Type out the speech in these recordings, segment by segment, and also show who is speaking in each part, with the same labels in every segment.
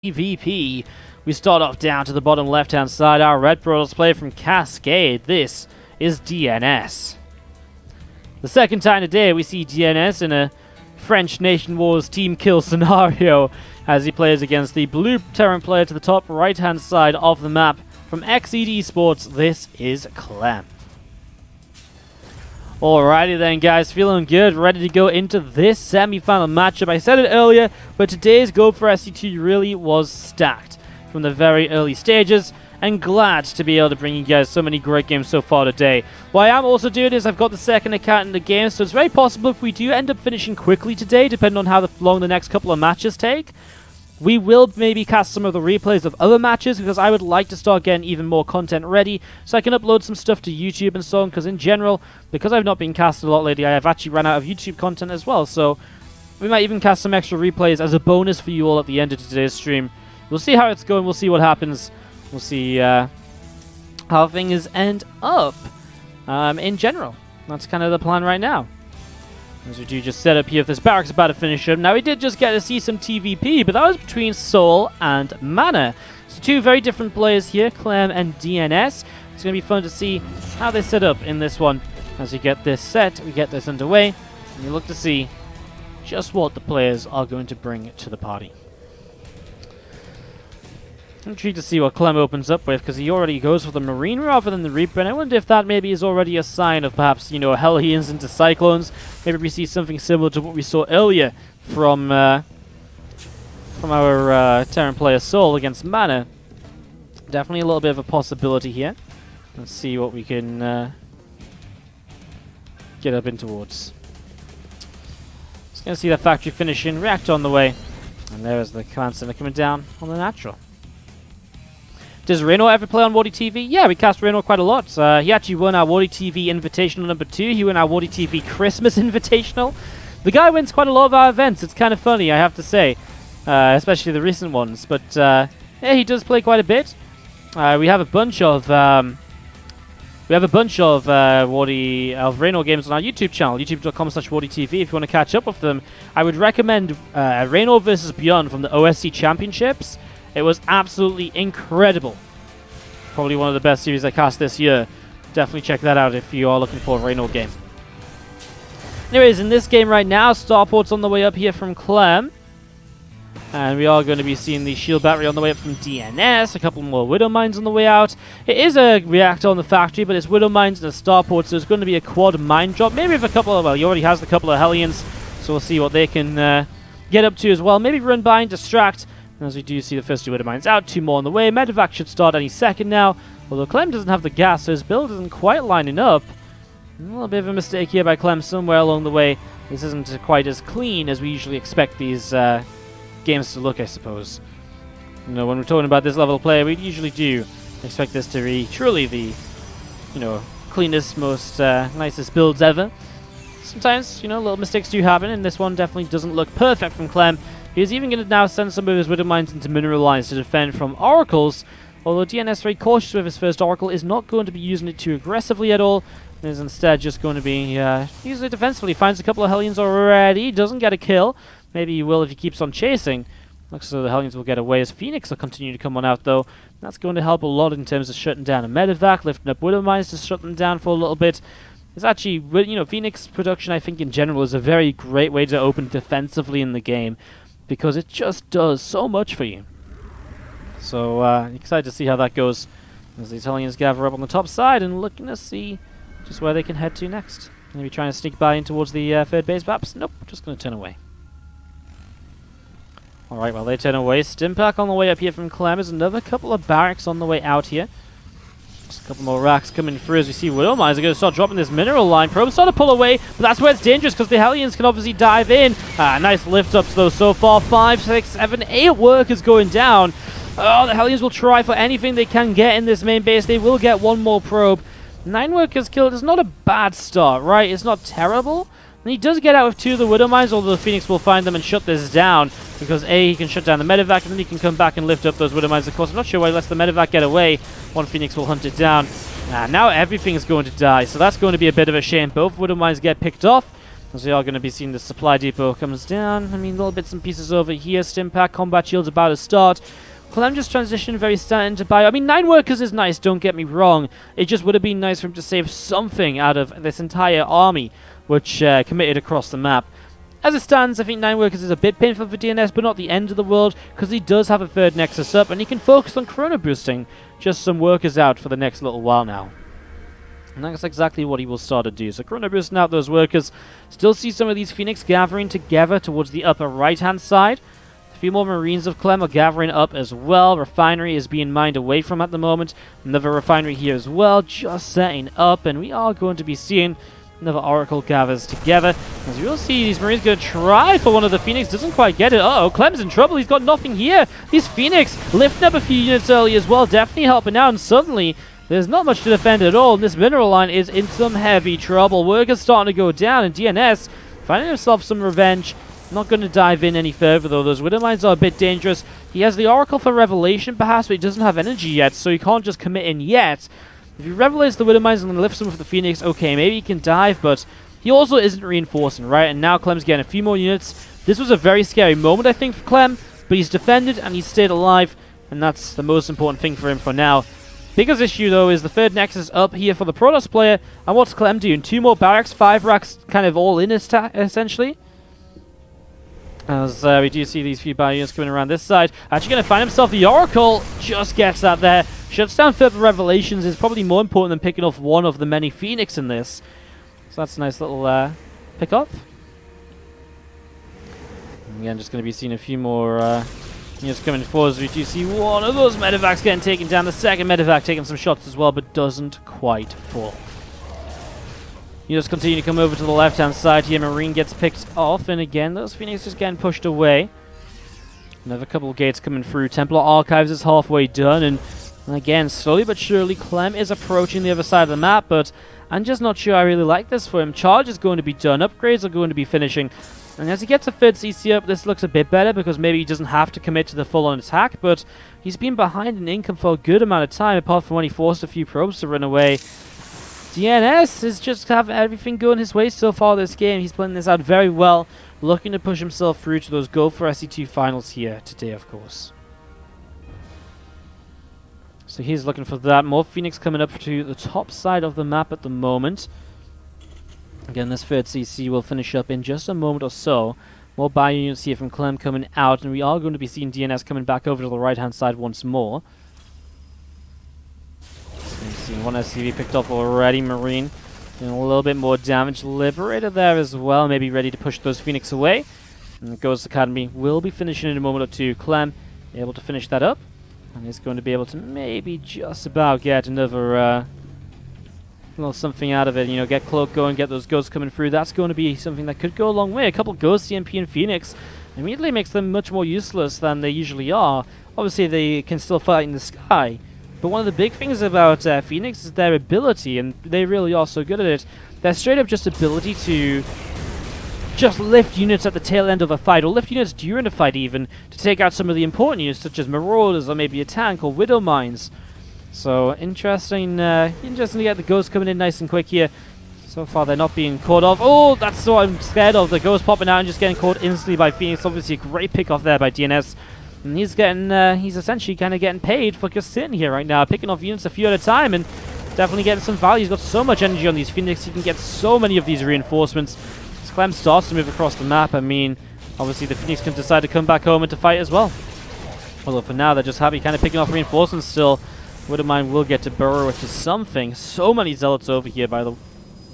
Speaker 1: PvP. We start off down to the bottom left-hand side. Our Red Brawlers play from Cascade. This is DnS. The second time today we see DnS in a French Nation Wars team kill scenario as he plays against the blue Terran player to the top right-hand side of the map. From XED Sports, this is Clem. Alrighty then guys, feeling good, ready to go into this semi-final matchup. I said it earlier, but today's Go4SC2 really was stacked from the very early stages, and glad to be able to bring you guys so many great games so far today. What I am also doing is I've got the second account in the game, so it's very possible if we do end up finishing quickly today, depending on how long the next couple of matches take, we will maybe cast some of the replays of other matches, because I would like to start getting even more content ready so I can upload some stuff to YouTube and so on, because in general, because I've not been casted a lot lately, I have actually run out of YouTube content as well, so we might even cast some extra replays as a bonus for you all at the end of today's stream. We'll see how it's going, we'll see what happens, we'll see how things end up in general. That's kind of the plan right now. As we do just set up here, if this barrack's about to finish up. Now we did just get to see some TVP, but that was between Soul and Mana. So two very different players here, Clem and DnS. It's going to be fun to see how they set up in this one. As we get this set, we get this underway, and we look to see just what the players are going to bring to the party. I'm intrigued to see what Clem opens up with, because he already goes for the Marine rather than the Reaper, and I wonder if that maybe is already a sign of perhaps, you know, Hellions into Cyclones. Maybe we see something similar to what we saw earlier from our Terran player Soul against Mana. Definitely a little bit of a possibility here. Let's see what we can get up in towards. Just going to see that factory finishing, reactor on the way, and there's the command center coming down on the natural. Does Reno ever play on WardiTV? Yeah, we cast Reno quite a lot. He actually won our WardiTV Invitational number 2. He won our WardiTV Christmas Invitational. The guy wins quite a lot of our events. It's kind of funny, I have to say. Especially the recent ones. But, yeah, he does play quite a bit. We have a bunch of Reno games on our YouTube channel, youtube.com/WardiTV. If you want to catch up with them, I would recommend Reno vs. Beyond from the OSC Championships. It was absolutely incredible. Probably one of the best series I cast this year. Definitely check that out if you are looking for a Reno game. Anyways, in this game right now, Starport's on the way up here from Clem. And we are going to be seeing the shield battery on the way up from DnS. A couple more Widow Mines on the way out. It is a reactor on the factory, but it's Widow Mines and a Starport, so it's going to be a quad mine drop. Maybe with a couple of, well, he already has a couple of Hellions, so we'll see what they can get up to as well. Maybe run by and distract. As we do see the first two Widow Mines out, two more on the way. Medevac should start any second now. Although Clem doesn't have the gas, so his build isn't quite lining up. A little bit of a mistake here by Clem somewhere along the way. This isn't quite as clean as we usually expect these games to look, I suppose. You know, when we're talking about this level of play, we usually do expect this to be truly the, you know, cleanest, most nicest builds ever. Sometimes, you know, little mistakes do happen, and this one definitely doesn't look perfect from Clem. He's even going to now send some of his Widow Mines into Mineral Lines to defend from Oracles, although DnS, very cautious with his first Oracle, is not going to be using it too aggressively at all, and is instead just going to be using it defensively. Finds a couple of Hellions already, doesn't get a kill. Maybe he will if he keeps on chasing. Looks as though the Hellions will get away as Phoenix will continue to come on out, though. That's going to help a lot in terms of shutting down a Medevac, lifting up Widow Mines to shut them down for a little bit. It's actually, you know, Phoenix production, I think, in general, is a very great way to open defensively in the game, because it just does so much for you. So, excited to see how that goes as these Hellions gather up on the top side and looking to see just where they can head to next. Maybe trying to sneak by in towards the third base, perhaps? Nope, just going to turn away. Alright, well, they turn away. Stimpack on the way up here from Clem. There's another couple of barracks on the way out here. Just a couple more racks coming through as we see Widow Mines are going to start dropping this mineral line. Probes start to pull away, but that's where it's dangerous because the Hellions can obviously dive in. Nice lift ups though so far. 5, 6, 7, 8 workers going down. Oh, the Hellions will try for anything they can get in this main base. They will get one more probe. 9 workers killed is not a bad start, right? It's not terrible. And he does get out with 2 of the Widow Mines, although the Phoenix will find them and shut this down. Because A, he can shut down the Medevac, and then he can come back and lift up those Widow Mines. Of course, I'm not sure why he lets the Medevac get away. One Phoenix will hunt it down. Now everything is going to die, so that's going to be a bit of a shame. Both Widow Mines get picked off. As we are going to be seeing the supply depot comes down. I mean, little bits and pieces over here. Stimpack, combat shield's about to start. Clem just transitioned very starting to bio. I mean, 9 workers is nice, don't get me wrong. It just would have been nice for him to save something out of this entire army, which committed across the map. As it stands, I think 9 workers is a bit painful for DnS, but not the end of the world, because he does have a 3rd Nexus up, and he can focus on chrono boosting just some workers out for the next little while now. And that's exactly what he will start to do. So chrono boosting out those workers. Still see some of these Phoenix gathering together towards the upper right-hand side. A few more Marines of Clem are gathering up as well. Refinery is being mined away from at the moment. Another refinery here as well, just setting up. And we are going to be seeing another Oracle gathers together. As you'll see, these Marines going to try for one of the Phoenix. Doesn't quite get it. Uh-oh, Clem's in trouble. He's got nothing here. These Phoenix lifting up a few units early as well. Definitely helping out. And suddenly, there's not much to defend at all, and this mineral line is in some heavy trouble. Workers starting to go down, and DnS finding himself some revenge. Not going to dive in any further, though. Those widow mines are a bit dangerous. He has the Oracle for Revelation, perhaps, but he doesn't have energy yet, so he can't just commit in yet. If he revelates the widow mines and then lifts them with the Phoenix, okay, maybe he can dive, but he also isn't reinforcing, right? And now Clem's getting a few more units. This was a very scary moment, I think, for Clem, but he's defended and he's stayed alive, and that's the most important thing for him for now. Biggest issue, though, is the 3rd Nexus up here for the Protoss player. And what's Clem doing? 2 more barracks, 5 racks, kind of all in, essentially. As we do see these few bio units coming around this side. Actually going to find himself the Oracle. Just gets that there. Shuts down further Revelations is probably more important than picking off one of the many Phoenix in this. So that's a nice little pick off. Again, just going to be seeing a few more units coming forward. As we do see one of those medevacs getting taken down. The 2nd medevac taking some shots as well, but doesn't quite fall. Units continue to come over to the left-hand side here. Marine gets picked off, and again, those Phoenix just getting pushed away. Another couple of gates coming through. Templar Archives is halfway done, and again, slowly but surely, Clem is approaching the other side of the map, but I'm just not sure I really like this for him. Charge is going to be done. Upgrades are going to be finishing. And as he gets a 3rd CC up, this looks a bit better because maybe he doesn't have to commit to the full-on attack, but he's been behind in income for a good amount of time, apart from when he forced a few probes to run away. DnS is just have everything going his way so far this game. He's playing this out very well, looking to push himself through to those Go4SC2 finals here today, of course. So he's looking for that. More Phoenix coming up to the top side of the map at the moment. Again, this 3rd CC will finish up in just a moment or so. More bio units here from Clem coming out, and we are going to be seeing DnS coming back over to the right-hand side once more. We've seen one SCV picked off already. Marine doing a little bit more damage. Liberator there as well, maybe ready to push those Phoenix away. And the Ghost Academy will be finishing in a moment or two. Clem able to finish that up, and he's going to be able to maybe just about get another little something out of it, you know, get Cloak going, get those ghosts coming through. That's going to be something that could go a long way. A couple ghosts, CMP and Phoenix, immediately makes them much more useless than they usually are. Obviously, they can still fight in the sky, but one of the big things about Phoenix is their ability, and they really are so good at it. Their straight up just ability to just lift units at the tail end of a fight, or lift units during a fight even, to take out some of the important units, such as Marauders, or maybe a tank, or Widow Mines. So, interesting to get the ghosts coming in nice and quick here. So far, they're not being caught off. Oh, that's what I'm scared of. The ghost popping out and just getting caught instantly by Phoenix. Obviously, a great pick off there by DnS. And he's getting, he's essentially kind of getting paid for just sitting here right now, picking off units a few at a time, and definitely getting some value. He's got so much energy on these Phoenix. He can get so many of these reinforcements. As Clem starts to move across the map, I mean, obviously the Phoenix can decide to come back home and to fight as well. Although for now, they're just happy kind of picking off reinforcements still. Widow Mine will get to Burrow, which is something. So many Zealots over here, by the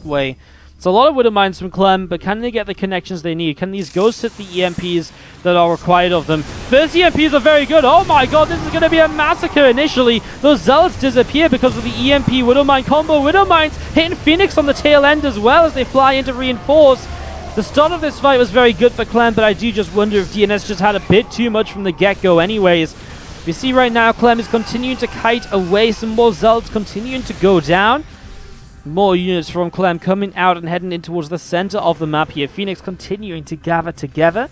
Speaker 1: way. It's a lot of Widow Mines from Clem, but can they get the connections they need? Can these ghosts hit the EMPs that are required of them? First EMPs are very good. Oh my god, this is going to be a massacre initially. Those Zealots disappear because of the EMP Widow Mine combo. Widow Mines hitting Phoenix on the tail end as well as they fly in to reinforce. The start of this fight was very good for Clem, but I do just wonder if DnS just had a bit too much from the get-go anyways. You see right now, Clem is continuing to kite away. Some more Zealots continuing to go down. More units from Clem coming out and heading in towards the center of the map here. Phoenix continuing to gather together.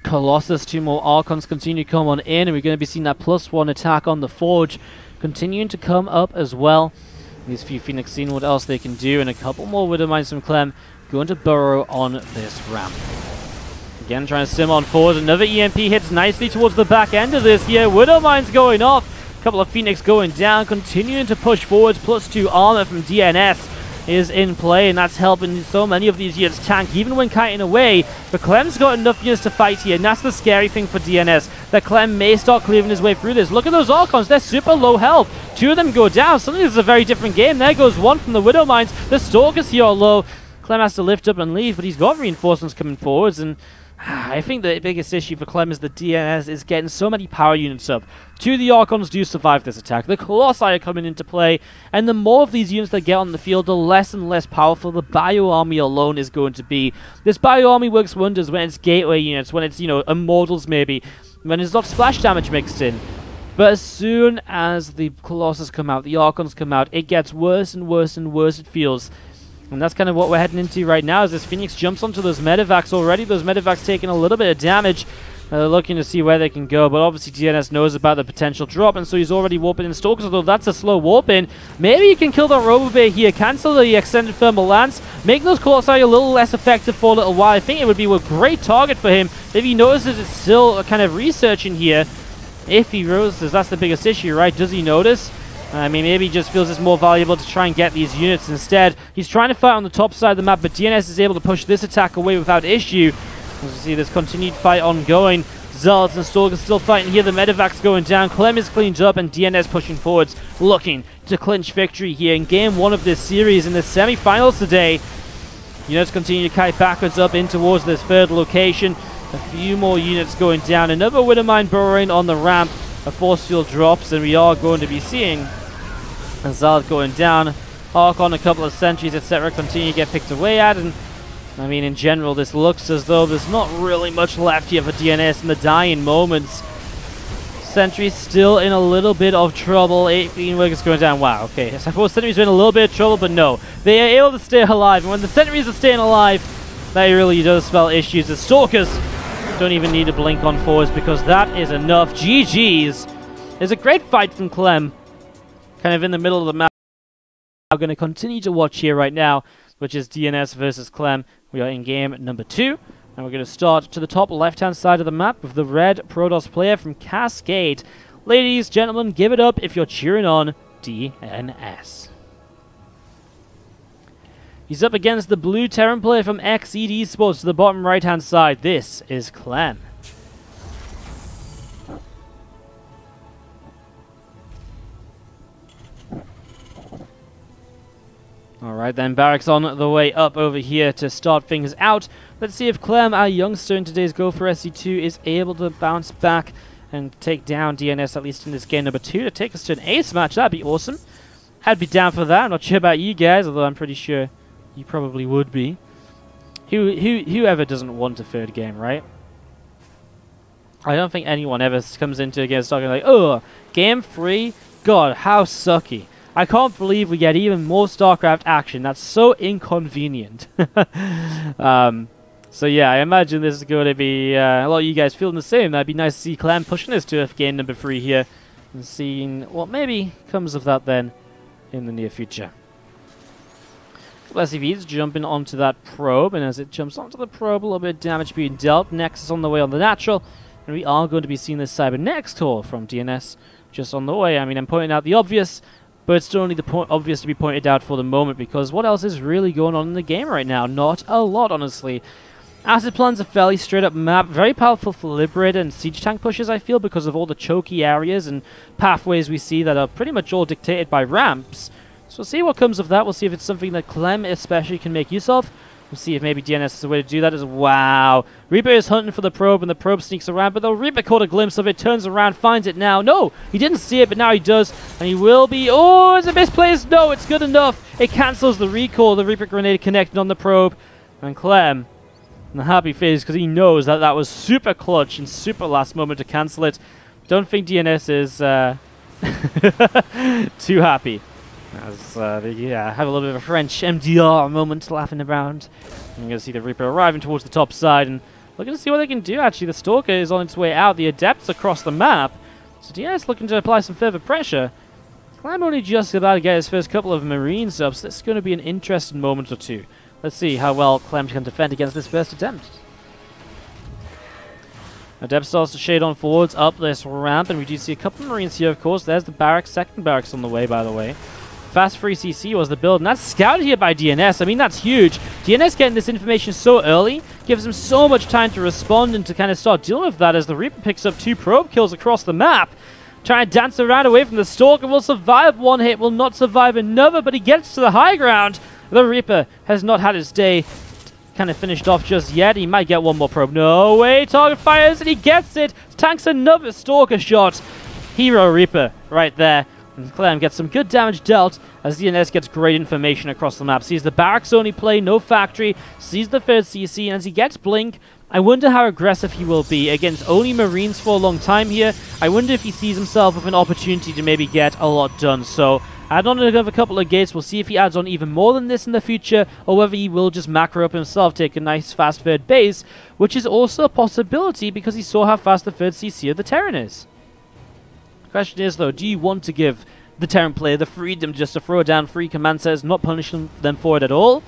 Speaker 1: Colossus, 2 more Archons continue to come on in, and we're going to be seeing that +1 attack on the Forge continuing to come up as well. These few Phoenix seeing what else they can do, and a couple more Widow Mines from Clem going to burrow on this ramp. Again, trying to stim on forward. Another EMP hits nicely towards the back end of this here. Widow Mines going off. A couple of Phoenix going down, continuing to push forwards. +2 armor from DnS is in play, and that's helping so many of these units tank, even when kiting away. But Clem's got enough units to fight here, and that's the scary thing for DnS, that Clem may start cleaving his way through this. Look at those Archons, they're super low health. 2 of them go down. Suddenly this is a very different game. There goes 1 from the Widow Mines. The Stalkers here are low. Clem has to lift up and leave, but he's got reinforcements coming forwards, and I think the biggest issue for Clem is the DnS is getting so many power units up. 2 of the Archons do survive this attack. The Colossi are coming into play, and the more of these units that get on the field, the less and less powerful the Bio Army alone is going to be. This Bio Army works wonders when it's gateway units, when it's, you know, Immortals maybe, when there's not splash damage mixed in. But as soon as the Colossus come out, the Archons come out, it gets worse and worse and worse, it feels. And that's kind of what we're heading into right now, as this Phoenix jumps onto those medevacs already. Those medevacs taking a little bit of damage. They're looking to see where they can go, but obviously DnS knows about the potential drop, and so he's already warping in Stalkers, although that's a slow warp in. Maybe you can kill the Robobay here, cancel the extended thermal lance, make those Colossi a little less effective for a little while. I think it would be a great target for him if he notices it's still kind of researching here. If he notices, that's the biggest issue, right? Does he notice? I mean, maybe he just feels it's more valuable to try and get these units instead. He's trying to fight on the top side of the map, but DnS is able to push this attack away without issue. As you see this continued fight ongoing. Zealots and Stalkers still fighting here. The medevac's going down. Clem is cleaned up, and DnS pushing forwards, looking to clinch victory here in game 1 of this series in the semi-finals today. Units continue to kite backwards up in towards this 3rd location. A few more units going down. Another Widow Mine burrowing on the ramp. A force field drops, and we are going to be seeing a Zealot going down. Archon, a couple of sentries, etc. continue to get picked away at, and I mean, in general, this looks as though there's not really much left here for DnS in the dying moments. Sentry's still in a little bit of trouble. 18 workers going down. Wow, okay. I suppose Sentry's in a little bit of trouble, but no. They are able to stay alive, and when the Sentries are staying alive, that really does spell issues. The Stalkers don't even need to blink on forwards, because that is enough. GG's. There's a great fight from Clem, kind of in the middle of the map. I'm going to continue to watch here right now, which is DnS versus Clem. We are in game number 2, and we're going to start to the top left-hand side of the map with the red Protoss player from Cascade. Ladies, gentlemen, give it up if you're cheering on DnS. He's up against the blue Terran player from XED Sports to the bottom right-hand side. This is Clem. Alright then, Barracks on the way up over here to start things out. Let's see if Clem, our youngster in today's Go4SC2, is able to bounce back and take down DnS, at least in this game number 2, to take us to an ace match. That'd be awesome. I'd be down for that. I'm not sure about you guys, although I'm pretty sure you probably would be. Whoever doesn't want a 3rd game, right? I don't think anyone ever comes into a game talking like, oh, game 3? God, how sucky. I can't believe we get even more StarCraft action. That's so inconvenient. So yeah, I imagine this is going to be a lot of you guys feeling the same. That'd be nice to see Clem pushing us to game number 3 here, and seeing what maybe comes of that then in the near future. SCV's jumping onto that probe, and as it jumps onto the probe, a little bit of damage being dealt. Nexus on the way on the natural, and we are going to be seeing this Cybernetics core from DnS just on the way. I mean, I'm pointing out the obvious, but it's still only the obvious to be pointed out for the moment, because what else is really going on in the game right now? Not a lot, honestly. Acid Plan's a fairly straight-up map, very powerful for Liberator and Siege Tank pushes, I feel, because of all the choky areas and pathways we see that are pretty much all dictated by ramps. So we'll see what comes of that. We'll see if it's something that Clem especially can make use of. We'll see if maybe DnS is a way to do that as wow. Reaper is hunting for the probe, and the probe sneaks around, but the Reaper caught a glimpse of it, turns around, finds it now. No, he didn't see it, but now he does, and he will be... Oh, is it misplaced? No, it's good enough. It cancels the recall. The Reaper grenade connected on the probe, and Clem in a happy face because he knows that that was super clutch and super last moment to cancel it. Don't think DnS is too happy. As yeah, have a little bit of a French MDR moment laughing around. I'm going to see the Reaper arriving towards the top side, and looking to see what they can do. Actually, the Stalker is on its way out. The Adepts across the map. So DnS looking to apply some further pressure. Clem only just about to get his first couple of Marines up, so this is going to be an interesting moment or two. Let's see how well Clem can defend against this first attempt. Adept starts to shade on forwards up this ramp, and we do see a couple of Marines here, of course. There's the barracks, second barracks on the way, by the way. Fast free CC was the build, and that's scouted here by DnS. I mean, that's huge. DnS getting this information so early gives him so much time to respond and to kind of start dealing with that as the Reaper picks up 2 probe kills across the map. Trying to dance around away from the Stalker, will survive one hit, will not survive another, but he gets to the high ground. The Reaper has not had his day kind of finished off just yet. He might get one more probe. No way, target fires, and he gets it. Tanks another Stalker shot. Hero Reaper right there. And Clem gets some good damage dealt as DnS gets great information across the map. Sees the barracks only play, no factory, sees the third CC, and as he gets Blink, I wonder how aggressive he will be against only Marines for a long time here. I wonder if he sees himself with an opportunity to maybe get a lot done. So add on another couple of gates. We'll see if he adds on even more than this in the future, or whether he will just macro up himself, take a nice fast third base, which is also a possibility because he saw how fast the third CC of the Terran is. The question is, though, do you want to give the Terran player the freedom just to throw down free command sets, not punish them for it at all?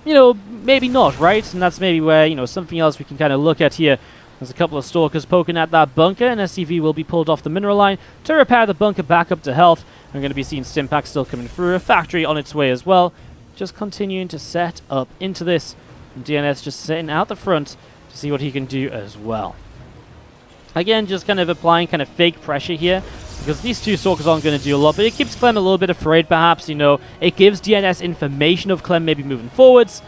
Speaker 1: You know, maybe not, right? And that's maybe where, you know, something else we can kind of look at here. There's a couple of Stalkers poking at that bunker, and SCV will be pulled off the mineral line to repair the bunker back up to health. We're going to be seeing Stimpack still coming through, a factory on its way as well. Just continuing to set up into this. And DnS just sitting out the front to see what he can do as well. Again, just kind of applying kind of fake pressure here, because these 2 Stalkers aren't going to do a lot, but it keeps Clem a little bit afraid, perhaps, you know. It gives DnS information of Clem maybe moving forwards.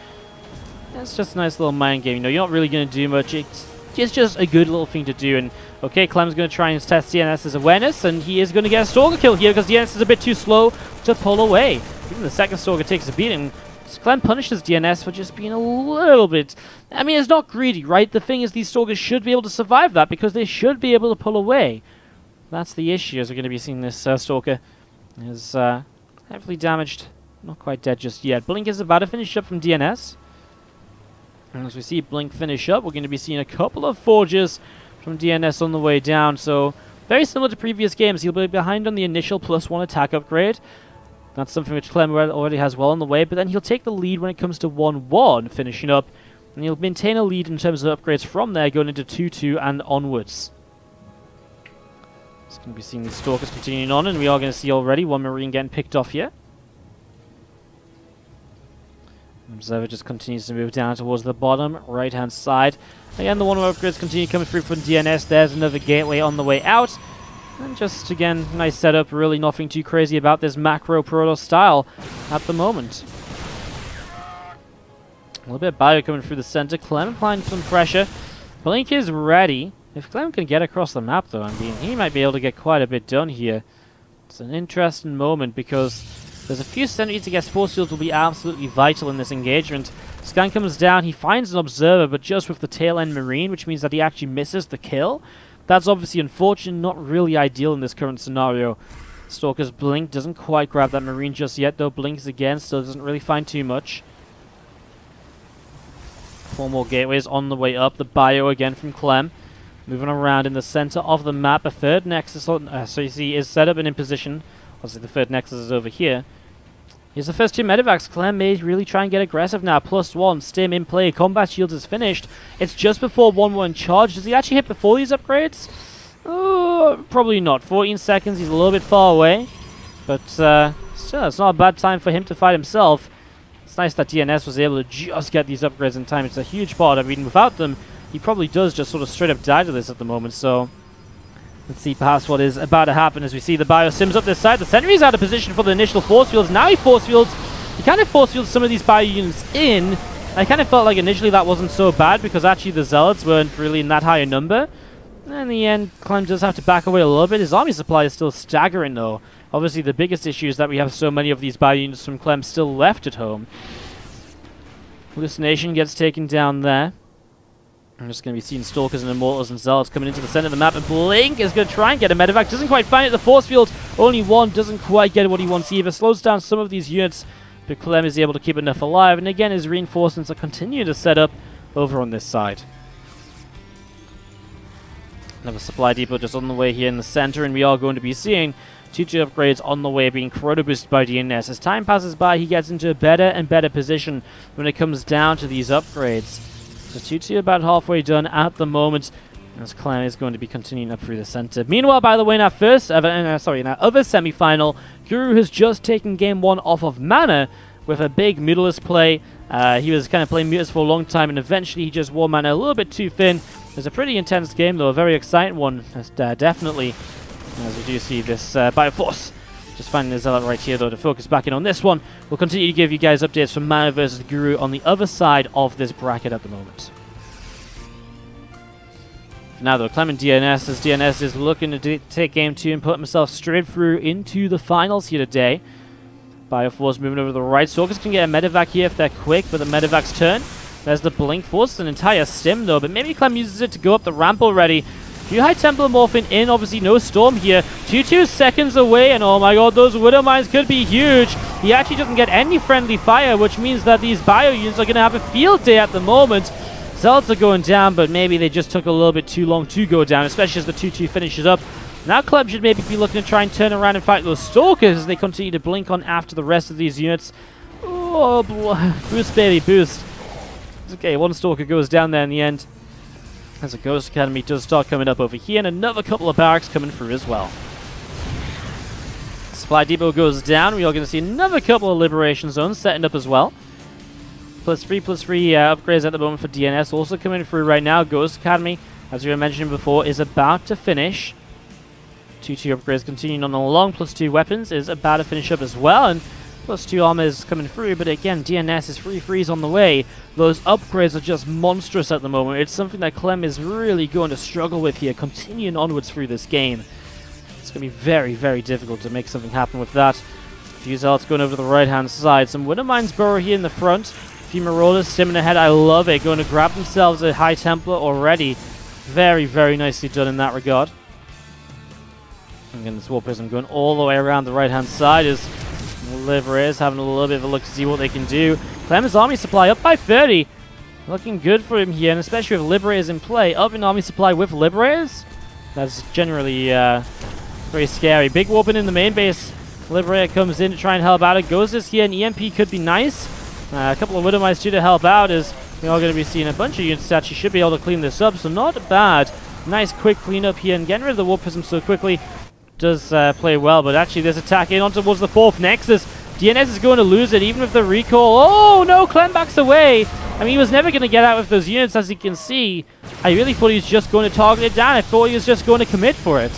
Speaker 1: That's just a nice little mind game, you know. You're not really going to do much. It's just a good little thing to do, and okay, Clem's going to try and test DnS's awareness, and he is going to get a Stalker kill here, because DnS is a bit too slow to pull away. Even the second Stalker takes a beating. Clem punishes DnS for just being a little bit... I mean, it's not greedy, right? The thing is, these Stalkers should be able to survive that, because they should be able to pull away. That's the issue, as we're going to be seeing this Stalker is heavily damaged. Not quite dead just yet. Blink is about to finish up from DnS. And as we see Blink finish up, we're going to be seeing a couple of Forges from DnS on the way down. So, very similar to previous games. He'll be behind on the initial +1 attack upgrade. That's something which Clem already has well on the way. But then he'll take the lead when it comes to 1-1, finishing up. And he'll maintain a lead in terms of upgrades from there, going into 2-2 and onwards. Just going to be seeing these Stalkers continuing on, and we are going to see already one Marine getting picked off here. Observer just continues to move down towards the bottom right-hand side. Again, the 1-1 upgrades continue coming through from DnS. There's another gateway on the way out. And just, again, nice setup. Really nothing too crazy about this macro Protoss style at the moment. A little bit of bio coming through the center. Clem applying some pressure. Blink is ready. If Clem can get across the map, though, I mean, he might be able to get quite a bit done here. It's an interesting moment because there's a few centimeters to get force fields will be absolutely vital in this engagement. Scan comes down, he finds an observer, but just with the tail end Marine, which means that he actually misses the kill. That's obviously unfortunate, not really ideal in this current scenario. Stalker's Blink doesn't quite grab that Marine just yet, though. Blinks again, so doesn't really find too much. 4 more gateways on the way up. The bio again from Clem. Moving around in the center of the map. A third Nexus, so you see, is set up and in position. Obviously, the third Nexus is over here. Here's the first 2 medevacs. Clem may really try and get aggressive now. +1, Stim in play. Combat Shields is finished. It's just before 1-1 charge. Does he actually hit before these upgrades? Oh, probably not. 14 seconds. He's a little bit far away. But still, it's not a bad time for him to fight himself. It's nice that DnS was able to just get these upgrades in time. It's a huge part. I mean, without them, he probably does just sort of straight up die to this at the moment. So let's see perhaps what is about to happen as we see the bio sims up this side. The sentry's out of position for the initial force fields. Now he force fields. He kind of force fields some of these bio units in. I kind of felt like initially that wasn't so bad because actually the Zealots weren't really in that high a number. And in the end, Clem does have to back away a little bit. His army supply is still staggering though. Obviously the biggest issue is that we have so many of these bio units from Clem still left at home. Hallucination gets taken down there. I'm just going to be seeing Stalkers and Immortals and Zealots coming into the center of the map, and Blink is going to try and get a medevac. Doesn't quite find it. The force field, only one, doesn't quite get what he wants either. Slows down some of these units, but Clem is able to keep enough alive. And again, his reinforcements are continuing to set up over on this side. Another supply depot just on the way here in the center, and we are going to be seeing 2-2 upgrades on the way being chrono boosted by DnS. As time passes by, he gets into a better and better position when it comes down to these upgrades. So 2-2 about halfway done at the moment, as Clem is going to be continuing up through the center. Meanwhile, by the way, in our other semi-final, Guru has just taken game 1 off of Mana with a big mutalist play. He was kind of playing mutas for a long time, and eventually he just wore Mana a little bit too thin. It was a pretty intense game, though, a very exciting one, definitely. As we do see this Bioforce just finding the Zealot right here, though, to focus back in on this one. We'll continue to give you guys updates from Mana versus Guru on the other side of this bracket at the moment. For now, though, Clem and DnS, as DnS is looking to take game 2 and put himself straight through into the finals here today. Bioforce moving over to the right. Stalkers can get a medevac here if they're quick, but the medevac's turn. There's the Blink Force, an entire stim, though, but maybe Clem uses it to go up the ramp already. Few High Templar morphing in, obviously no Storm here. 2 seconds away, and oh my god, those Widow Mines could be huge. He actually doesn't get any friendly fire, which means that these bio units are going to have a field day at the moment. Zealots are going down, but maybe they just took a little bit too long to go down, especially as the 2-2 finishes up. Now Clem should maybe be looking to try and turn around and fight those Stalkers as they continue to blink on after the rest of these units. Oh, boost baby, boost. Okay, one Stalker goes down there in the end, as a Ghost Academy does start coming up over here, and another couple of barracks coming through as well. Supply depot goes down. We are going to see another couple of liberation zones setting up as well. +3/+3 upgrades at the moment for DnS also coming through right now. Ghost Academy, as we were mentioning before, is about to finish. 2-2 upgrades continuing on along. +2 weapons is about to finish up as well, and +2 armor is coming through, but again, DnS is free freeze on the way. Those upgrades are just monstrous at the moment. It's something that Clem is really going to struggle with here, continuing onwards through this game. It's going to be very, very difficult to make something happen with that. A few Zealots going over to the right-hand side. Some Widow Mines burrow here in the front. A few Marauders stimming ahead. I love it. Going to grab themselves a High Templar already. Very, very nicely done in that regard. And again, this War Prism going all the way around the right-hand side is Liberators having a little bit of a look to see what they can do. Clem's army supply up by 30. Looking good for him here, and especially with Liberators in play. Up in army supply with Liberators. That's generally very scary. Big Warping in the main base. Liberator comes in to try and help out. It goes this here, and EMP could be nice. A couple of Widow Mines too to help out, as we are going to be seeing a bunch of units that she should be able to clean this up, so not bad. Nice quick cleanup here, and getting rid of the Warp Prism so quickly does play well, but actually there's attack in on towards the 4th Nexus. DnS is going to lose it, even with the recall. Oh no, Clem backs away. I mean, he was never going to get out with those units, as you can see. I really thought he was just going to target it down. I thought he was just going to commit for it.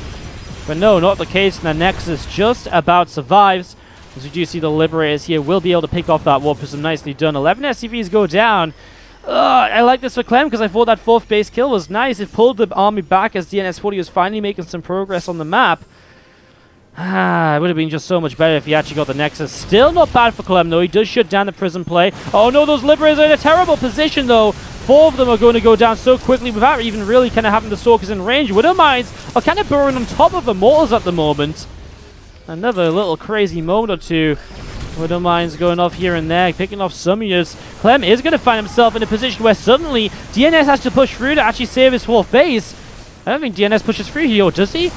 Speaker 1: But no, not the case, and the Nexus just about survives. As we do see the Liberators here will be able to pick off that Warp Prism. Nicely done. 11 SCVs go down. I like this for Clem because I thought that 4th base kill was nice. It pulled the army back as DnS 40 was finally making some progress on the map. It would have been just so much better if he actually got the Nexus. Still not bad for Clem, though. He does shut down the Prism play. Oh no, those Liberators are in a terrible position, though. 4 of them are going to go down so quickly without even really kind of having the Stalkers in range. Widow Mines are kind of burrowing on top of Immortals at the moment. Another little crazy moment or two. Widow Mines going off here and there, picking off some units. Clem is going to find himself in a position where suddenly DnS has to push through to actually save his 4th base. I don't think DnS pushes through here, or does he?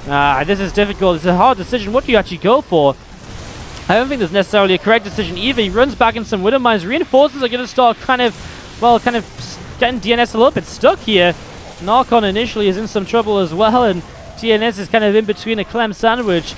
Speaker 1: This is difficult. It's a hard decision. What do you actually go for? I don't think there's necessarily a correct decision either. He runs back in some Widow Mines. Reinforcements are going to start kind of getting DnS a little bit stuck here. Narcon initially is in some trouble as well, and DnS is kind of in between a Clem sandwich.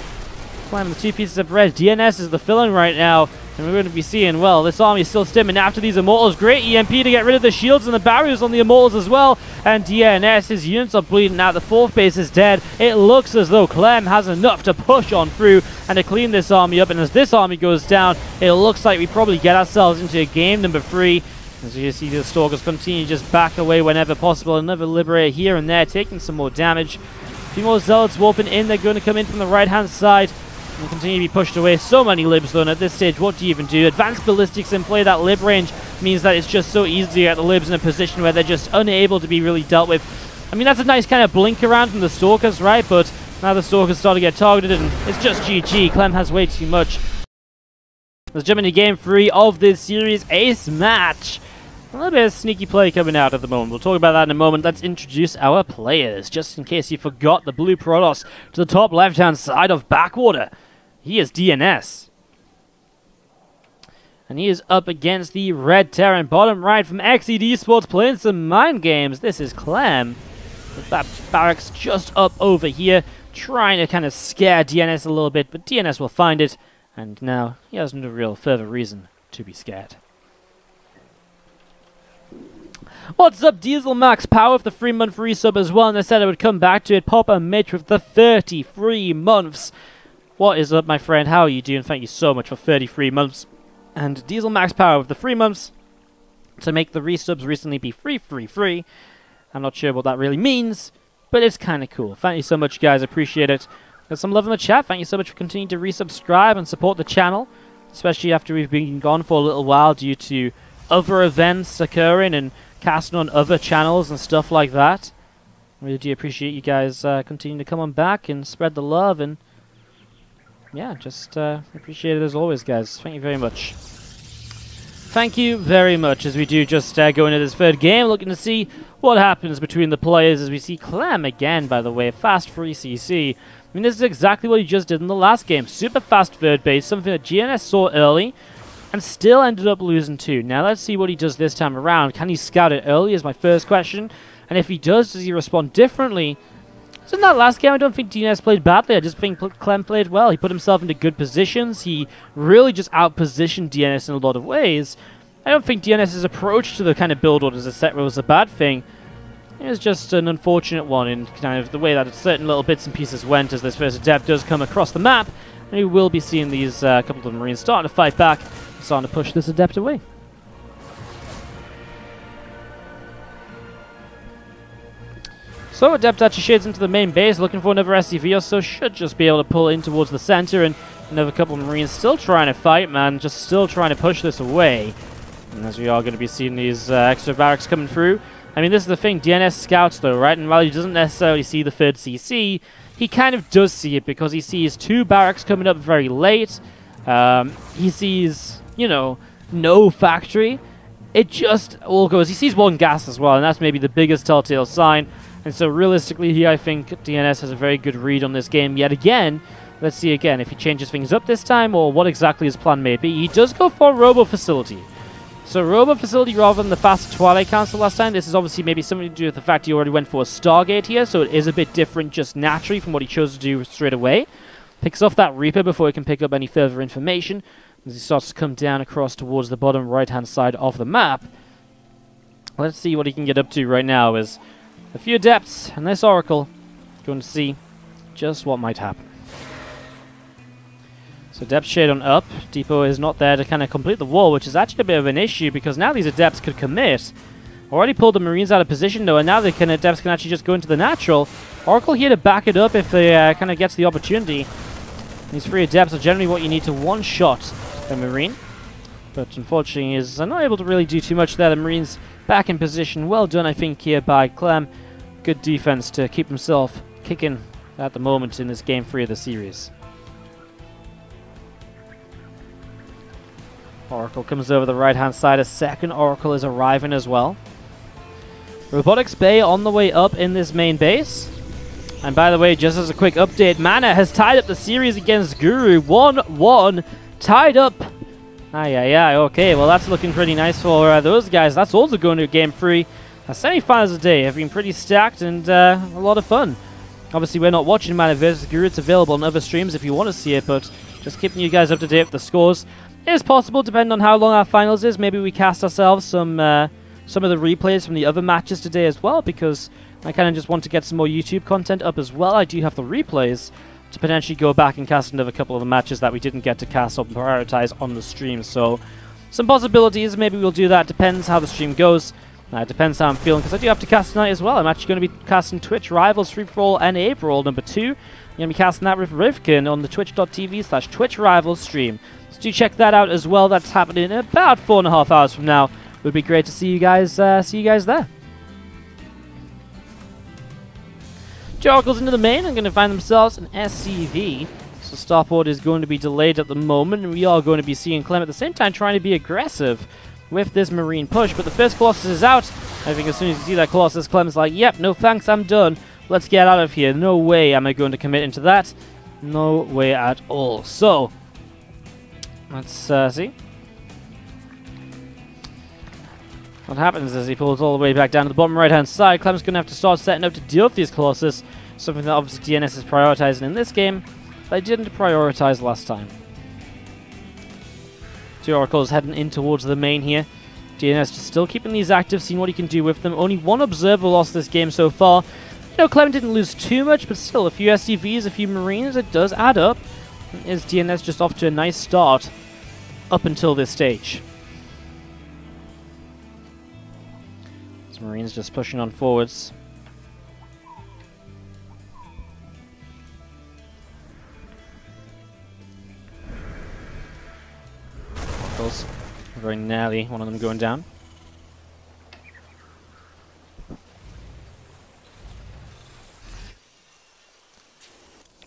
Speaker 1: Clem the 2 pieces of bread. DnS is the villain right now, and we're going to be seeing, well, this army is still stimming after these Immortals. Great EMP to get rid of the shields and the barriers on the Immortals as well, and DnS, his units are bleeding out. The 4th base is dead. It looks as though Clem has enough to push on through and to clean this army up, and as this army goes down, it looks like we probably get ourselves into game number 3. As you see, the Stalkers continue to just back away whenever possible. Another Liberator here and there, taking some more damage. A few more Zealots warping in. They're going to come in from the right-hand side and continue to be pushed away. So many Libs, though, and at this stage, what do you even do? Advanced Ballistics in play. That Lib range means that it's just so easy to get the Libs in a position where they're just unable to be really dealt with. I mean, that's a nice kind of blink around from the Stalkers, right? But now the Stalkers start to get targeted, and it's just GG. Clem has way too much. Let's jump into game 3 of this series. Ace match. A little bit of sneaky play coming out at the moment. We'll talk about that in a moment. Let's introduce our players. Just in case you forgot, the blue Protoss to the top left-hand side of Backwater. He is DnS. And he is up against the red Terran bottom right from XED Sports playing some mind games. This is Clem. With that barracks just up over here, trying to kind of scare DnS a little bit, but DnS will find it. And now he has no real further reason to be scared. What's up, Diesel Max Power, for the 3-month resub as well, and I said I would come back to it. Papa Mitch with the 33 months. What is up, my friend? How are you doing? Thank you so much for 33 months. And Diesel Max Power with the 3 months to make the resubs recently be free. I'm not sure what that really means, but it's kind of cool. Thank you so much, guys. Appreciate it. Got some love in the chat. Thank you so much for continuing to resubscribe and support the channel, especially after we've been gone for a little while due to other events occurring and casting on other channels and stuff like that. I really do appreciate you guys continuing to come on back and spread the love, and yeah, just appreciate it as always, guys. Thank you very much. Thank you very much, as we do just go into this third game, looking to see what happens between the players, as we see Clem again, by the way, fast free CC. I mean, this is exactly what he just did in the last game. Super fast third base, something that DnS saw early, and still ended up losing 2. Now let's see what he does this time around. Can he scout it early is my first question. And if he does he respond differently? So in that last game, I don't think DnS played badly. I just think Clem played well. He put himself into good positions. He really just out-positioned DnS in a lot of ways. I don't think DnS's approach to the kind of build orders as set was a bad thing. It was just an unfortunate one in kind of the way that certain little bits and pieces went, as this first adept does come across the map. And we will be seeing these couple of Marines starting to fight back, starting to push this adept away. So adept actually shades into the main base, looking for another SCV or so. Should just be able to pull in towards the center, and another couple of Marines still trying to fight, man. Just still trying to push this away. And as we are going to be seeing these extra barracks coming through. I mean, this is the thing. DnS scouts, though, right? And while he doesn't necessarily see the third CC, he kind of does see it, because he sees 2 barracks coming up very late. He sees, you know, no factory. It just all goes. He sees 1 gas as well, and that's maybe the biggest telltale sign. And so realistically here, I think DnS has a very good read on this game yet again. Let's see again if he changes things up this time, or what exactly his plan may be. He does go for a Robo Facility. So Robo Facility rather than the faster Twilight Council last time. This is obviously maybe something to do with the fact he already went for a Stargate here, so it is a bit different just naturally from what he chose to do straight away. Picks off that Reaper before he can pick up any further information, as he starts to come down across towards the bottom right-hand side of the map. Let's see what he can get up to right now, as a few Adepts and this Oracle going to see just what might happen. So Adept shade on up. Depot is not there to kind of complete the wall, which is actually a bit of an issue, because now these Adepts could commit. Already pulled the Marines out of position, though, and now Adepts can actually just go into the natural. Oracle here to back it up if they kind of gets the opportunity. These 3 Adepts are generally what you need to one-shot a Marine. But unfortunately, is not able to really do too much there. The Marines back in position. Well done, I think, here by Clem. Good defense to keep himself kicking at the moment in this game 3 of the series. Oracle comes over the right-hand side. A second Oracle is arriving as well. Robotics Bay on the way up in this main base. And by the way, just as a quick update, Mana has tied up the series against Guru. 1-1. Tied up. Okay, well that's looking pretty nice for those guys. That's also going to game 3. Semi-finals today have been pretty stacked and a lot of fun. Obviously, we're not watching Mana vs. Guru. It's available on other streams if you want to see it, but just keeping you guys up to date with the scores. It is possible, depending on how long our finals is. Maybe we cast ourselves some of the replays from the other matches today as well, because I kind of just want to get some more YouTube content up as well. I do have the replays to potentially go back and cast another couple of the matches that we didn't get to cast or prioritize on the stream. So some possibilities. Maybe we'll do that. Depends how the stream goes. Depends how I'm feeling, because I do have to cast tonight as well. I'm actually going to be casting Twitch Rivals Free For All and April number 2. I'm going to be casting that with Rivkin on the twitch.tv/Twitch Rivals stream. So do check that out as well. That's happening in about 4.5 hours from now. It would be great to see you guys there. 2 Oracles into the main are going to find themselves an SCV. So starport is going to be delayed at the moment, and we are going to be seeing Clem at the same time trying to be aggressive. with this Marine push. But the first Colossus is out. I think as soon as you see that Colossus, Clem's like, yep, no thanks, I'm done. Let's get out of here. No way am I going to commit into that. No way at all. So, let's see. What happens is he pulls all the way back down to the bottom right-hand side. Clem's going to have to start setting up to deal with these Colossus. Something that obviously DnS is prioritizing in this game, but I didn't prioritize last time. Two Oracles heading in towards the main here. DnS just still keeping these active, seeing what he can do with them. Only one Observer lost this game so far. You know, Clem didn't lose too much, but still, a few SCVs, a few Marines, it does add up. Is DnS just off to a nice start up until this stage. Marines just pushing on forwards. Very nearly, one of them going down.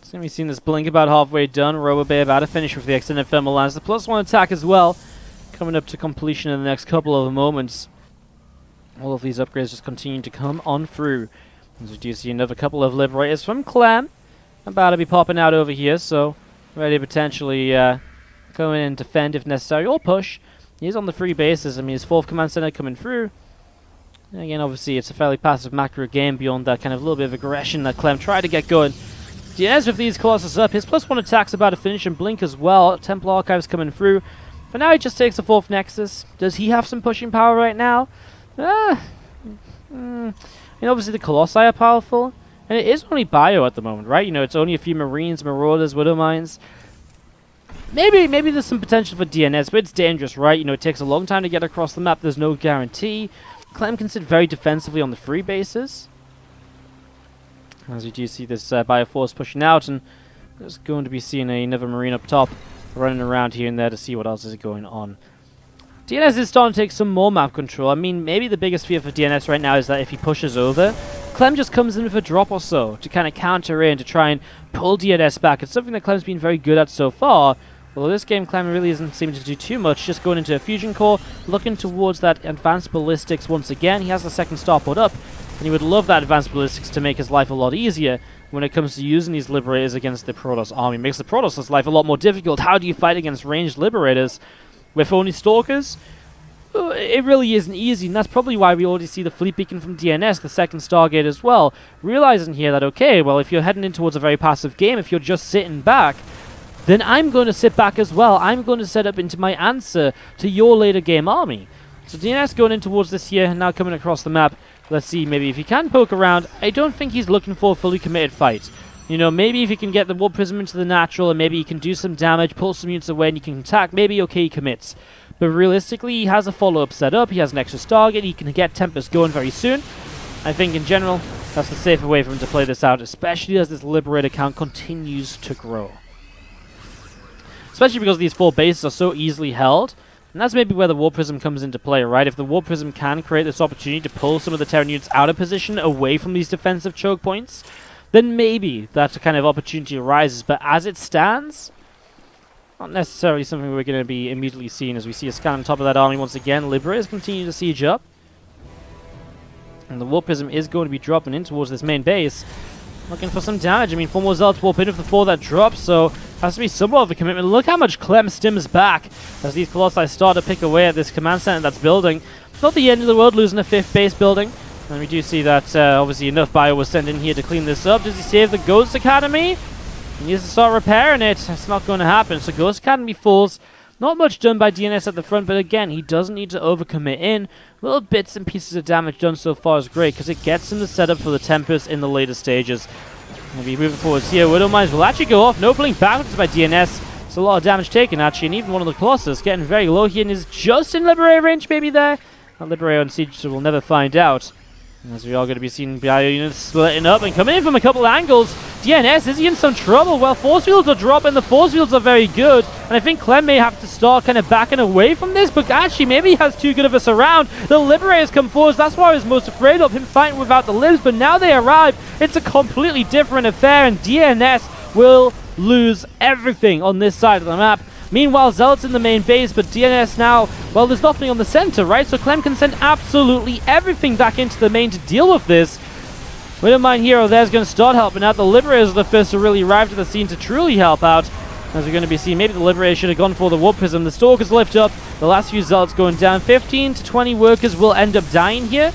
Speaker 1: So we've seen this blink about halfway done. Robobay about to finish with the extended thermal lance. The +1 attack as well, coming up to completion in the next couple of moments. All of these upgrades just continue to come on through. As we do see another couple of Liberators from Clem about to be popping out over here, so ready to potentially go in and defend if necessary, or push. He's on the free bases. I mean, his 4th command center coming through. And again, obviously, it's a fairly passive macro game beyond that kind of little bit of aggression that Clem tried to get going. DnS with these Colossus up. His +1 attack's about to finish and blink as well. Temple Archives coming through. For now, he just takes the 4th Nexus. Does he have some pushing power right now? Obviously the Colossi are powerful, and it is only bio at the moment, right? You know, it's only a few Marines, Marauders, Widow Mines. Maybe there's some potential for DnS, but it's dangerous, right? You know, it takes a long time to get across the map. There's no guarantee. Clem can sit very defensively on the free bases. As you do see this Bioforce pushing out, and there's going to be seeing another Marine up top running around here and there to see what else is going on. DnS is starting to take some more map control. I mean, maybe the biggest fear for DnS right now is that if he pushes over, Clem just comes in with a drop or so to kind of counter in, to try and pull DnS back. It's something that Clem's been very good at so far. Although this game, Clem really isn't seeming to do too much, just going into a fusion core, looking towards that advanced ballistics once again. He has the 2nd starport up, and he would love that advanced ballistics to make his life a lot easier when it comes to using these Liberators against the Protoss army. It makes the Protoss' life a lot more difficult. How do you fight against ranged Liberators with only Stalkers? It really isn't easy, and that's probably why we already see the Fleet Beacon from DnS, the 2nd Stargate as well, realizing here that, okay, well, if you're heading in towards a very passive game, if you're just sitting back, then I'm going to sit back as well. I'm going to set up into my answer to your later game army. So DnS going in towards this here, now coming across the map. Let's see, maybe if he can poke around. I don't think he's looking for a fully committed fight. You know, maybe if he can get the Warp Prism into the natural, and maybe he can do some damage, pull some units away, and he can attack, maybe, okay, he commits. But realistically, he has a follow-up set up, he has an extra Stargate, he can get Tempest going very soon. I think, in general, that's the safer way for him to play this out, especially as this Liberator count continues to grow. Especially because these 4 bases are so easily held, and that's maybe where the Warp Prism comes into play, right? If the Warp Prism can create this opportunity to pull some of the Terran units out of position, away from these defensive choke points, then maybe that kind of opportunity arises. But as it stands, not necessarily something we're going to be immediately seeing, as we see a scan on top of that army once again. Liberators continue to siege up, and the Warp Prism is going to be dropping in towards this main base, looking for some damage. I mean, 4 more Zealots warp in with the 4 that drops, so has to be somewhat of a commitment. Look how much Clem stims back as these Colossi start to pick away at this command center that's building. Not the end of the world losing a 5th base building. And we do see that obviously enough bio was sent in here to clean this up. Does he save the Ghost Academy? He needs to start repairing it. It's not going to happen. So Ghost Academy falls. Not much done by DnS at the front, but again, he doesn't need to overcommit in. Little bits and pieces of damage done so far is great, because it gets him the setup for the Tempest in the later stages. Maybe moving forwards here. Widow Mines will actually go off. No blink backwards by DnS. It's a lot of damage taken, actually, and even one of the Colossus getting very low here and is just in Liberator range, maybe there. That Liberator on Siege, so we'll never find out. As we are going to be seeing bio units splitting up and coming in from a couple of angles. DnS, is he in some trouble? Well, force fields are dropping. The force fields are very good. And I think Clem may have to start kind of backing away from this. But actually, maybe he has too good of a surround. The Liberators come forward. That's why I was most afraid of him fighting without the libs. But now they arrive. It's a completely different affair. And DnS will lose everything on this side of the map. Meanwhile, Zealot's in the main base, but DnS now, well, there's nothing on the center, right? So Clem can send absolutely everything back into the main to deal with this. Widowmine Hero there's going to start helping out. The Liberators are the first to really arrive to the scene to truly help out. As we're going to be seeing, maybe the Liberators should have gone for the Warp Prism. The Stalkers lift up. The last few Zealots going down. 15 to 20 workers will end up dying here.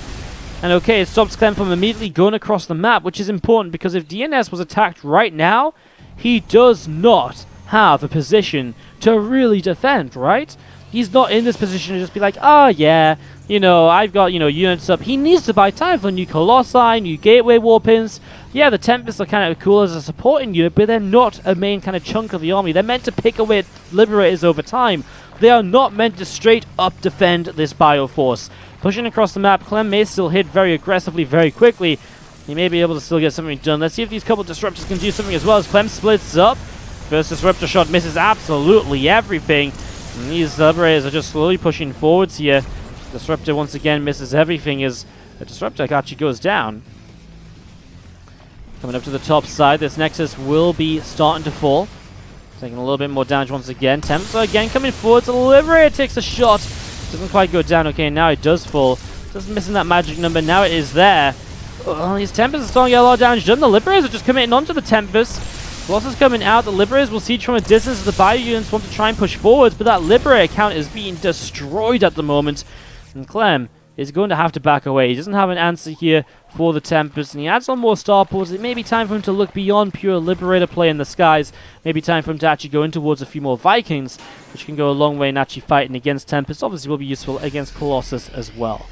Speaker 1: And okay, it stops Clem from immediately going across the map, which is important because if DnS was attacked right now, he does not have a position to really defend, right? He's not in this position to just be like, oh yeah, you know, I've got, you know, units up. He needs to buy time for new Colossi, new Gateway Warpins. Yeah, the Tempests are kind of cool as a supporting unit, but they're not a main kind of chunk of the army. They're meant to pick away at Liberators over time. They are not meant to straight up defend this Bioforce. Pushing across the map, Clem may still hit very aggressively, very quickly. He may be able to still get something done. Let's see if these couple Disruptors can do something as well as Clem splits up. First Disruptor shot misses absolutely everything. And these Liberators are just slowly pushing forwards here. Disruptor once again misses everything as the Disruptor actually goes down. Coming up to the top side, this Nexus will be starting to fall. Taking a little bit more damage once again. Templar again coming forward. The Liberator takes a shot. Doesn't quite go down. Okay, now it does fall. Just missing that magic number. Now it is there. Oh, these Tempests are starting to get a lot of damage done. The Liberators are just committing onto the Tempest. Colossus coming out. The Liberators will siege from a distance as the bio units want to try and push forwards, but that Liberator count is being destroyed at the moment. And Clem is going to have to back away. He doesn't have an answer here for the Tempest, and he adds on more starports. It may be time for him to look beyond pure Liberator play in the skies. Maybe time for him to actually go in towards a few more Vikings, which can go a long way in actually fighting against Tempest. Obviously will be useful against Colossus as well.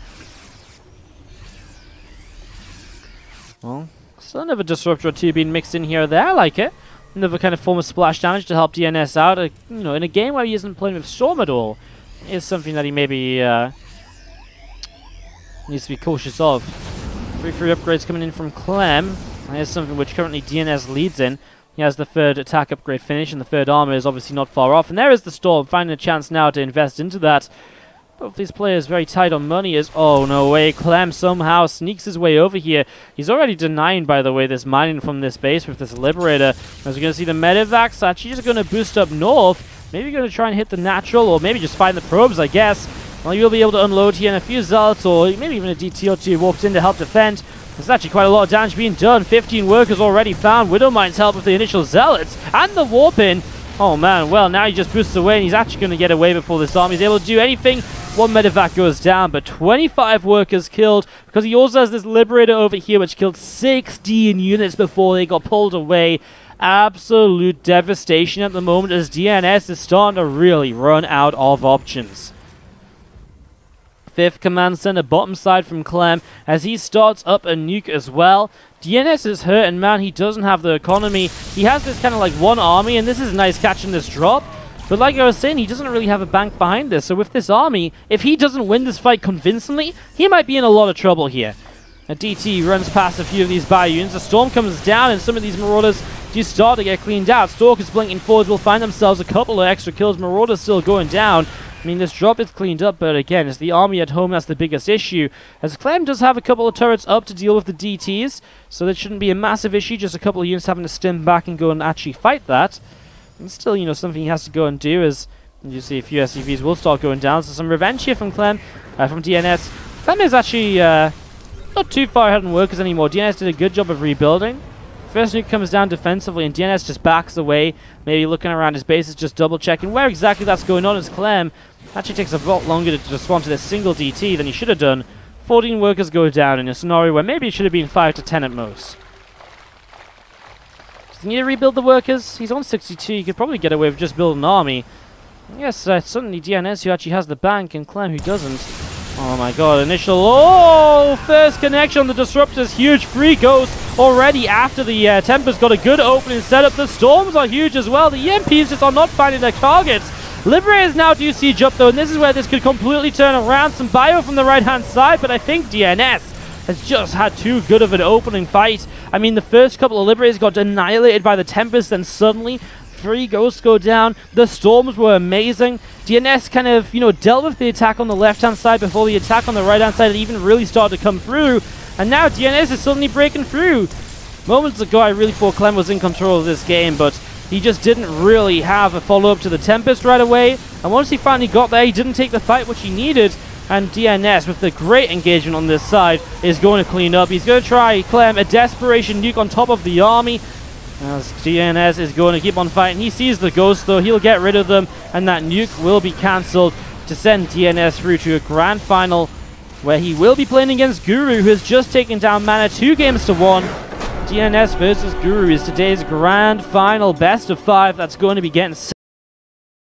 Speaker 1: Well, still another Disruptor or two being mixed in here or there. I like it. Another kind of form of splash damage to help DnS out. You know, in a game where he isn't playing with Storm at all, is something that he maybe needs to be cautious of. 3-3 upgrades coming in from Clem. Here's something which currently DnS leads in. He has the third attack upgrade finish, and the third armor is obviously not far off. And there is the Storm, finding a chance now to invest into that. Both these players very tight on money as... Oh, no way. Clem somehow sneaks his way over here. He's already denying, by the way, this mining from this base with this Liberator. As we're going to see the Medivacs actually just going to boost up north. Maybe going to try and hit the natural, or maybe just find the probes, I guess. Well, you'll be able to unload here, and a few Zealots, or maybe even a DT or two walks in to help defend. There's actually quite a lot of damage being done. 15 workers already found. Widowmine's help with the initial Zealots, and the Warpin. Oh man, well, now he just boosts away, and he's actually going to get away before this army is able to do anything. One Medivac goes down, but 25 workers killed, because he also has this Liberator over here, which killed 16 units before they got pulled away. Absolute devastation at the moment, as DnS is starting to really run out of options. 5th command center, bottom side from Clem, as he starts up a nuke as well. DnS is hurt, and man, he doesn't have the economy. He has this kind of like one army, and this is nice catching this drop. But like I was saying, he doesn't really have a bank behind this. So with this army, if he doesn't win this fight convincingly, he might be in a lot of trouble here. A DT runs past a few of these bio units. A Storm comes down, and some of these Marauders do start to get cleaned out. Stalkers blinking forwards will find themselves a couple of extra kills. Marauders still going down. I mean, this drop is cleaned up, but again, it's the army at home that's the biggest issue. As Clem does have a couple of turrets up to deal with the DTs, so that shouldn't be a massive issue. Just a couple of units having to stem back and go and actually fight that. And still, you know, something he has to go and do is, you see a few SCVs will start going down. So some revenge here from Clem, from DnS. Clem is actually not too far ahead on workers anymore. DnS did a good job of rebuilding. First nuke comes down defensively, and DnS just backs away. Maybe looking around his bases, just double checking where exactly that's going on as Clem actually takes a lot longer to respond to this single DT than he should have done. 14 workers go down in a scenario where maybe it should have been 5 to 10 at most. Does he need to rebuild the workers? He's on 62. He could probably get away with just building an army. Yes, suddenly DnS who actually has the bank, and Clem who doesn't. Oh my god, initial... Oh! First connection on the Disruptors. Huge free ghost already after the Tempest got a good opening setup. The Storms are huge as well. The EMPs just are not finding their targets. Liberators now do siege up though, and this is where this could completely turn around. Some bio from the right-hand side, but I think DnS has just had too good of an opening fight. I mean, the first couple of Liberators got annihilated by the Tempest, then suddenly 3 ghosts go down. The Storms were amazing. DnS kind of, you know, dealt with the attack on the left-hand side before the attack on the right-hand side even really started to come through. And now DnS is suddenly breaking through. Moments ago, I really thought Clem was in control of this game, but he just didn't really have a follow-up to the Tempest right away. And once he finally got there, he didn't take the fight which he needed. And DnS, with the great engagement on this side, is going to clean up. He's going to try Clem a desperation nuke on top of the army. As DnS is going to keep on fighting. He sees the ghost though, he'll get rid of them, and that nuke will be cancelled to send DnS through to a grand final, where he will be playing against Guru, who has just taken down Mana 2-1. DnS versus Guru is today's grand final best of 5. That's going to be getting